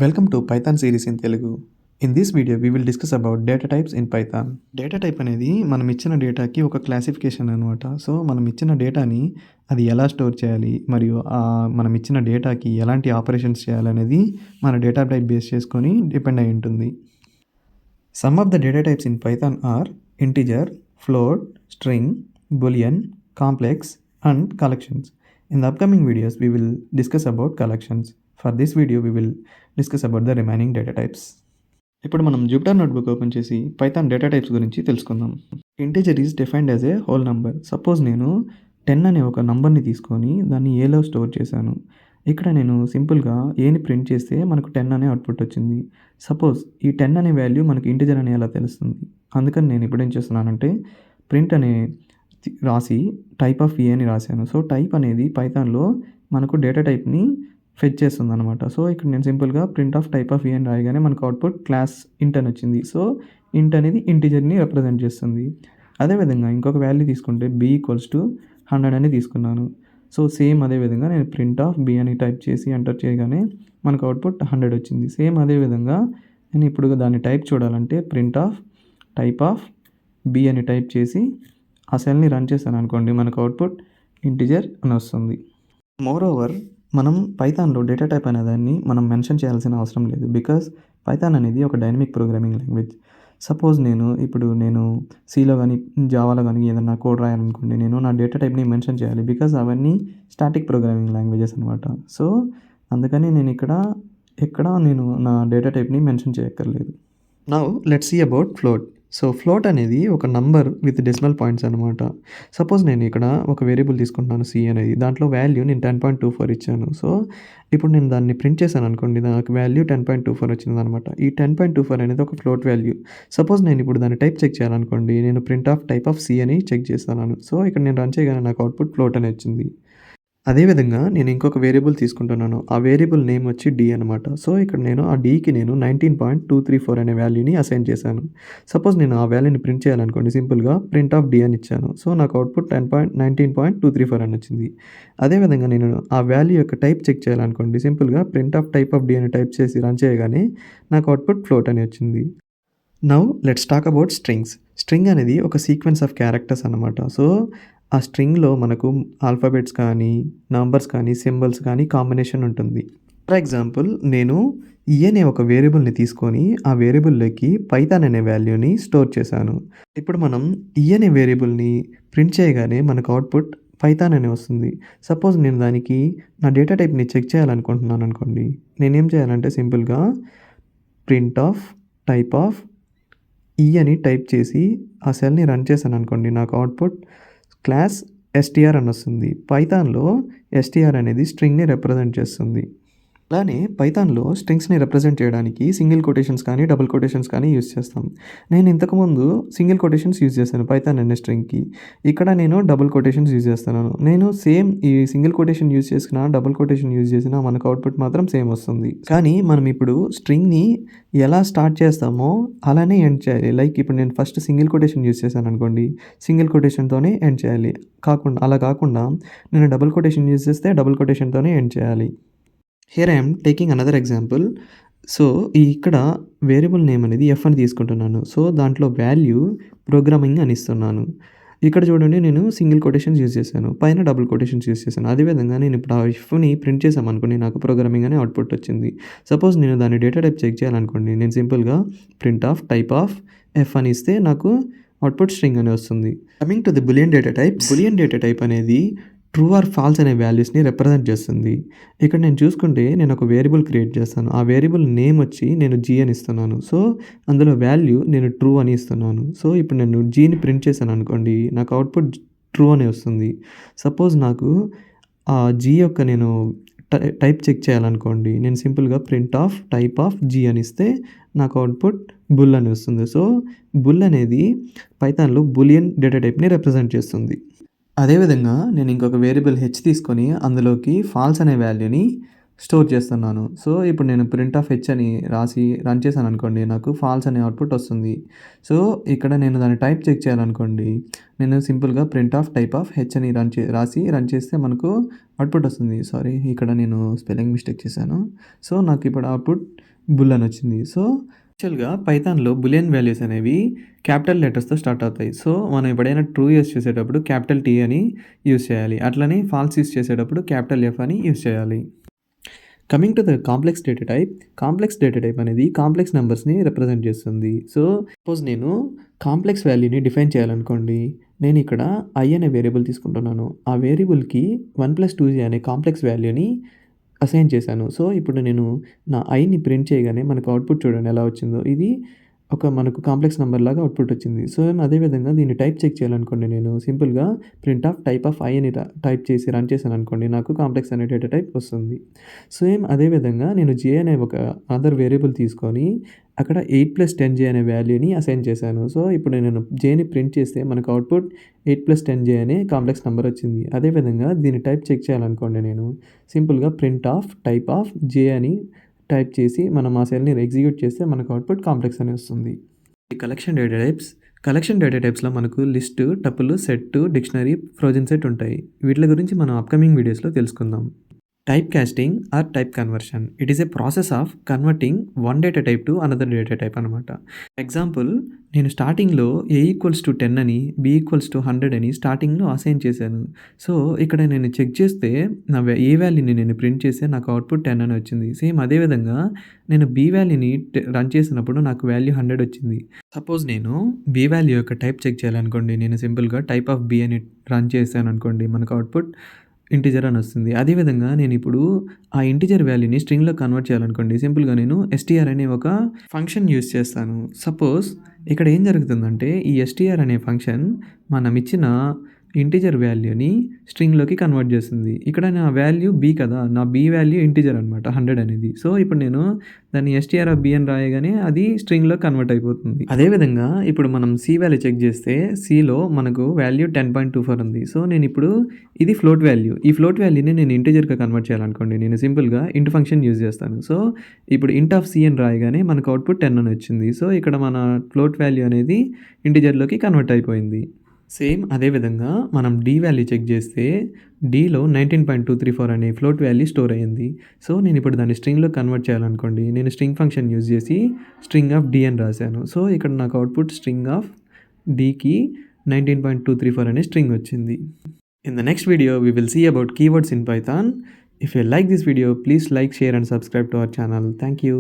Welcome to Python series in Telugu. In this video, we will discuss about data types in Python. Data type అనేది మనం ఇచ్చిన డేటాకి ఒక classification అనమాట. So, మనం ఇచ్చిన డేటాని అది ఎలా స్టోర్ చేయాలి మరియు మనం ఇచ్చిన డేటాకి ఎలాంటి ఆపరేషన్స్ చేయాలనేది మన డేటా టైప్ బేస్ చేసుకొని డిపెండ్ అయి ఉంటుంది. Some of the data types in Python are integer, float, string, boolean, complex, and collections. In the upcoming videos, we will discuss about collections. For this video, we will discuss about the remaining data types. ఇప్పుడు మనం Jupiter notebook open చేసి Python data types గురించి తెలుసుకుందాం. Integer is defined as a whole number. Suppose నేను 10 అనే ఒక నంబర్ని తీసుకొని దాన్ని ఏలో స్టోర్ చేశాను. ఇక్కడ నేను సింపుల్గా ఏని ప్రింట్ చేస్తే మనకు 10 అనే అవుట్పుట్ వచ్చింది. సపోజ్ ఈ 10 అనే వాల్యూ మనకి ఇంటీజర్ అని ఎలా తెలుస్తుంది? అందుకని నేను ఇప్పుడు ఏం చేస్తున్నానంటే ప్రింట్ అనే రాసి టైప్ ఆఫ్ ఏ అని రాశాను. సో టైప్ అనేది పైథాన్లో మనకు డేటా టైప్ని ఫెచ్ చేస్తుంది అనమాట. సో ఇక్కడ నేను సింపుల్గా ప్రింట్ ఆఫ్ టైప్ ఆఫ్ ఏ అని రాయగానే మనకు అవుట్పుట్ క్లాస్ ఇంట్ అని వచ్చింది. సో ఇంట్ అనేది ఇంటీజర్ని రిప్రజెంట్ చేస్తుంది. అదేవిధంగా ఇంకొక వాల్యూ తీసుకుంటే b = 100 అని తీసుకున్నాను. సో సేమ్ అదేవిధంగా నేను ప్రింట్ ఆఫ్ b అని టైప్ చేసి ఎంటర్ చేయగానే మనకు అవుట్పుట్ 100 వచ్చింది. సేమ్ అదేవిధంగా నేను ఇప్పుడు దాన్ని టైప్ చూడాలంటే print of type of b అని టైప్ చేసి ఆ సెల్ని రన్ చేశాను అనుకోండి, మనకు అవుట్పుట్ ఇంటీజర్ అని వస్తుంది. మోర్ ఓవర్ మనం పైథాన్లో డేటా టైప్ అనే దాన్ని మనం మెన్షన్ చేయాల్సిన అవసరం లేదు. బికాస్ పైథాన్ అనేది ఒక డైనమిక్ ప్రోగ్రామింగ్ లాంగ్వేజ్. సపోజ్ నేను సిలో కానీ జావాలో కానీ ఏదైనా కోడ్ రాయాలనుకోండి, నేను నా డేటా టైప్ని మెన్షన్ చేయాలి. బికాజ్ అవన్నీ స్టాటిక్ ప్రోగ్రామింగ్ లాంగ్వేజెస్ అనమాట. సో అందుకని నేను నా డేటా టైప్ని మెన్షన్ చేయక్కర్లేదు. Now let's see about float. So float అనేది ఒక నంబర్ విత్ డెసిమల్ పాయింట్స్ అనమాట. సపోజ్ నేను ఇక్కడ ఒక వేరియబుల్ తీసుకుంటున్నాను సి అనేది, దాంట్లో వాల్యూ నేను 10.24 ఇచ్చాను. సో ఇప్పుడు నేను దాన్ని ప్రింట్ చేశాను అనుకోండి, నాకు వాల్యూ 10.24 వచ్చింది అనమాట. ఈ 10.24 అనేది ఒక ఫ్లోట్ వాల్యూ. సపోజ్ నేను ఇప్పుడు దాన్ని టైప్ చెక్ చేయాలనుకోండి, నేను print of type of C అని చెక్ చేస్తాను. సో ఇక్కడ నేను రన్ చేయగానే నాకు అవుట్పుట్ ఫ్లోట్ అని వచ్చింది. అదేవిధంగా నేను ఇంకొక వేరియబుల్ తీసుకుంటున్నాను. ఆ వేరియబుల్ నేమ్ వచ్చి డి అనమాట. సో ఇక్కడ నేను ఆ డీకి 19.234 అనే వాల్యూని అసైన్ చేశాను. సపోజ్ నేను ఆ వాల్యూని ప్రింట్ చేయాలనుకోండి, సింపుల్గా ప్రింట్ ఆఫ్ డి అని ఇచ్చాను. సో నాకు అవుట్పుట్ 19.234 అని వచ్చింది. అదేవిధంగా నేను ఆ వాల్యూ యొక్క టైప్ చెక్ చేయాలనుకోండి, సింపుల్గా print of type of D అని టైప్ చేసి రన్ చేయగానే నాకు అవుట్పుట్ ఫ్లోట్ అని వచ్చింది. Now let's talk about strings. String అనేది ఒక సీక్వెన్స్ ఆఫ్ క్యారెక్టర్స్ అనమాట. సో ఆ స్ట్రింగ్లో మనకు ఆల్ఫాబెట్స్ కానీ, నంబర్స్ కానీ, సింబల్స్ కానీ కాంబినేషన్ ఉంటుంది. ఫర్ ఎగ్జాంపుల్ నేను ఈ అనే ఒక వేరియబుల్ని తీసుకొని ఆ వేరియబుల్లోకి పైథాన్ అనే వాల్యూని స్టోర్ చేశాను. ఇప్పుడు మనం ఈ అనే వేరియబుల్ని ప్రింట్ చేయగానే మనకు అవుట్పుట్ పైథాన్ అని వస్తుంది. సపోజ్ నేను దానికి నా డేటా టైప్ని చెక్ చేయాలనుకుంటున్నాను అనుకోండి, నేనేం చేయాలంటే సింపుల్గా ప్రింట్ ఆఫ్ టైప్ ఆఫ్ ఈ అని టైప్ చేసి ఆ సెల్ని రన్ చేశాను అనుకోండి, నాకు అవుట్పుట్ క్లాస్ str అని వస్తుంది. పైథాన్లో str అనేది స్ట్రింగ్ని రిప్రజెంట్ చేస్తుంది. అలానే పైథాన్లో స్ట్రింగ్స్ని రిప్రజెంట్ చేయడానికి సింగిల్ కొటేషన్స్ కానీ, డబుల్ కొటేషన్స్ కానీ యూజ్ చేస్తాం. నేను ఇంతకుముందు సింగిల్ కొటేషన్స్ యూజ్ చేశాను పైథాన్ అనే స్ట్రింగ్కి. ఇక్కడ నేను డబుల్ కొటేషన్స్ యూజ్ చేస్తున్నాను. నేను సేమ్ ఈ సింగిల్ కొటేషన్ యూజ్ చేసినా, డబుల్ కొటేషన్ యూజ్ చేసినా మనకు అవుట్పుట్ మాత్రం సేమ్ వస్తుంది. కానీ మనం ఇప్పుడు స్ట్రింగ్ని ఎలా స్టార్ట్ చేస్తామో అలానే ఎండ్ చేయాలి. లైక్ ఇప్పుడు నేను ఫస్ట్ సింగిల్ కొటేషన్ యూజ్ చేశాను అనుకోండి, సింగిల్ కొటేషన్తోనే ఎండ్ చేయాలి. అలా కాకుండా నేను డబుల్ కొటేషన్ యూజ్ చేస్తే డబుల్ కొటేషన్తోనే ఎండ్ చేయాలి. Here I'm taking another example. So ఇక్కడ వేరియబుల్ నేమ్ అనేది ఎఫ్ అని తీసుకుంటున్నాను. సో దాంట్లో వాల్యూ ప్రోగ్రామింగ్ అని ఇస్తున్నాను. ఇక్కడ చూడండి, నేను సింగిల్ కొటేషన్స్ యూజ్ చేశాను, పైన డబుల్ కొటేషన్స్ యూజ్ చేశాను. అదేవిధంగా నేను ఇప్పుడు ఆ ఎఫ్ని ప్రింట్ చేసామనుకోండి, నాకు ప్రోగ్రామింగ్ అనే అవుట్పుట్ వచ్చింది. సపోజ్ నేను దాన్ని డేటా టైప్ చెక్ చేయాలనుకోండి, నేను సింపుల్గా print of type of F అని ఇస్తే నాకు అవుట్పుట్ స్ట్రింగ్ అని వస్తుంది. Coming to the boolean data type. Boolean data type అనేది ట్రూ ఆర్ ఫాల్స్ అనే వాల్యూస్ని రిప్రజెంట్ చేస్తుంది. ఇక్కడ నేను చూసుకుంటే నేను ఒక వేరియబుల్ క్రియేట్ చేస్తాను. ఆ వేరియబుల్ నేమ్ వచ్చి నేను జీ అని ఇస్తున్నాను. సో అందులో వాల్యూ నేను ట్రూ అని ఇస్తున్నాను. సో ఇప్పుడు నేను జీని ప్రింట్ చేశాను అనుకోండి, నాకు అవుట్పుట్ ట్రూ అని వస్తుంది. సపోజ్ నాకు ఆ జీ యొక్క నేను టైప్ చెక్ చేయాలనుకోండి, నేను సింపుల్గా print of type of G అని ఇస్తే నాకు అవుట్పుట్ బుల్ అని వస్తుంది. సో బుల్ అనేది పైథాన్లో బులియన్ డేటా టైప్ని రిప్రజెంట్ చేస్తుంది. అదేవిధంగా నేను ఇంకొక వేరియబుల్ హెచ్ తీసుకొని అందులోకి ఫాల్స్ అనే వాల్యూని స్టోర్ చేస్తున్నాను. సో, ఇప్పుడు నేను ప్రింట్ ఆఫ్ హెచ్ అని రాసి రన్ చేశాననుకోండి, నాకు ఫాల్స్ అనే అవుట్‌పుట్ వస్తుంది. సో, ఇక్కడ నేను దాన్ని టైప్ చెక్ చేయాలనుకోండి, నేను సింపుల్‌గా print of type of H అని రాసి రన్ చేస్తే మనకు అవుట్‌పుట్ వస్తుంది. సారీ, ఇక్కడ నేను స్పెల్లింగ్ మిస్టేక్ చేశాను. సో, నాకు ఇప్పుడు అవుట్‌పుట్ బుల్ అని వచ్చింది. సో, యాక్చువల్‌గా పైథాన్‌లో బూలియన్ వాల్యూస్ అనేవి క్యాపిటల్ లెటర్స్‌తో స్టార్ట్ అవుతాయి. సో, మనం ఎప్పుడైనా ట్రూ యూజ్ చేసేటప్పుడు క్యాపిటల్ టీ అని యూజ్ చేయాలి. అట్లనే ఫాల్స్ యూజ్ చేసేటప్పుడు క్యాపిటల్ ఎఫ్ అని యూజ్ చేయాలి. Coming to the complex data type అనేది కాంప్లెక్స్ నంబర్స్‌ని రిప్రజెంట్ చేస్తుంది. సో, సపోజ్ నేను కాంప్లెక్స్ వాల్యూని డిఫైన్ చేయాలనుకోండి. నేను ఇక్కడ ఐ అనే వేరియబుల్ తీసుకుంటున్నాను. ఆ వేరియబుల్‌కి 1+2 అనే కాంప్లెక్స్ వాల్యూని అసైన్ చేశాను. సో, ఇప్పుడు నేను నా ఐని ప్రింట్ చేయగానే మనకు అవుట్‌పుట్ చూడండి ఎలా వచ్చిందో. ఇది మనకు కాంప్లెక్స్ నంబర్ లాగా అవుట్‌పుట్ వచ్చింది. సో, అదే విధంగా దీన్ని టైప్ చెక్ చేయాలనుకోండి నేను సింపుల్‌గా print of type of I అని టైప్ చేసి రన్ చేశాననుకోండి నాకు కాంప్లెక్స్ అనే డేటా టైప్ వస్తుంది. సేమ్ అదే విధంగా నేను జే అనే ఒక అదర్ వేరియబుల్ తీసుకొని అక్కడ 8+10 అనే వాల్యూని అసైన్ చేశాను. సో, ఇప్పుడు నేను జేని ప్రింట్ చేస్తే మనకు అవుట్‌పుట్ 8+10 అనే కాంప్లెక్స్ నంబర్ వచ్చింది. అదే విధంగా దీన్ని టైప్ చెక్ చేయాలనుకోండి నేను సింపుల్‌గా ప్రింట్ ఆఫ్ టైప్ ఆఫ్ జే అని టైప్ చేసి మనం ఆ సెల్‌ని ఎగ్జిక్యూట్ చేస్తే మనకు అవుట్‌పుట్ కాంప్లెక్స్ అని వస్తుంది. ఈ కలెక్షన్ డేటా టైప్స్‌లో మనకు list, tuple, set, dictionary, frozen set ఉంటాయి. వీట్ల గురించి మనం అప్‌కమింగ్ వీడియోస్‌లో తెలుసుకుందాం. Type casting or type conversion. It is a process of converting one data type to another data type అనమాట. ఎగ్జాంపుల్, నేను స్టార్టింగ్‌లో A=10 అని, B=100 అని స్టార్టింగ్‌లో అసైన్ చేశాను. సో, ఇక్కడ నేను చెక్ చేస్తే ఏ వాల్యూని నేను ప్రింట్ చేస్తే నాకు అవుట్‌పుట్ 10 అని వచ్చింది. సేమ్ అదే విధంగా నేను B వాల్యూని రన్ చేసినప్పుడు నాకు వాల్యూ 100 వచ్చింది. సపోజ్ నేను B వాల్యూ యొక్క టైప్ చెక్ చేయాలనుకోండి. నేను సింపుల్‌గా టైప్ ఆఫ్ B అని రన్ చేశాననుకోండి. మనకు అవుట్‌పుట్ ఇంటిజర్ అని వస్తుంది. అదేవిధంగా నేనిప్పుడు ఆ ఇంటిజర్ వాల్యూని స్ట్రింగ్‌లో కన్వర్ట్ చేయాలనుకోండి. సింపుల్‌గా నేను ఎస్‌టీఆర్ అనే ఒక ఫంక్షన్ యూజ్ చేస్తాను. సపోజ్ ఇక్కడ ఏం జరుగుతుందంటే ఈ ఎస్‌టీఆర్ అనే ఫంక్షన్ మనమిచ్చిన ఇంటిజర్ వాల్యూని స్ట్రింగ్‌లోకి కన్వర్ట్ చేస్తుంది. ఇక్కడ నా వాల్యూ బి కదా! నా బి వాల్యూ ఇంటిజర్ అనమాట 100 అనేది. సో, ఇప్పుడు నేను దాన్ని ఎస్‌టీఆర్ ఆఫ్ బి అని రాయగానే అది స్ట్రింగ్‌లో కన్వర్ట్ అయిపోతుంది. అదేవిధంగా ఇప్పుడు మనం సి వాల్యూ చెక్ చేస్తే సిలో మనకు వాల్యూ 10.24 ఉంది. సో, నేనిప్పుడు ఇది ఫ్లోట్ వాల్యూ. ఈ ఫ్లోట్ వాల్యూని నేను ఇంటిజర్‌గా కన్వర్ట్ చేయాలనుకోండి. నేను సింపుల్‌గా ఇంట్ ఫంక్షన్ యూజ్ చేస్తాను. సో, ఇప్పుడు ఇంట్ ఆఫ్ సి అని రాయగానే మనకు అవుట్‌పుట్ 10 అని వచ్చింది. సో, ఇక్కడ మన ఫ్లోట్ వాల్యూ అనేది ఇంటిజర్‌లోకి కన్వర్ట్ అయిపోయింది. సేమ్ అదే విధంగా మనం డి వాల్యూ చెక్ చేస్తే డిలో 19.234 అనే ఫ్లోట్ వాల్యూ స్టోర్ అయ్యింది. సో, నేను ఇప్పుడు దాన్ని స్ట్రింగ్‌లో కన్వర్ట్ చేయాలనుకోండి. నేను స్ట్రింగ్ ఫంక్షన్ యూజ్ చేసి స్ట్రింగ్ ఆఫ్ డి అని రాశాను. సో, ఇక్కడ నాకు అవుట్‌పుట్ స్ట్రింగ్ ఆఫ్ డికి 19.234 అనే స్ట్రింగ్ వచ్చింది. In the next video, we will see about keywords in Python. If you like this video, please like, share and subscribe to our channel. Thank you.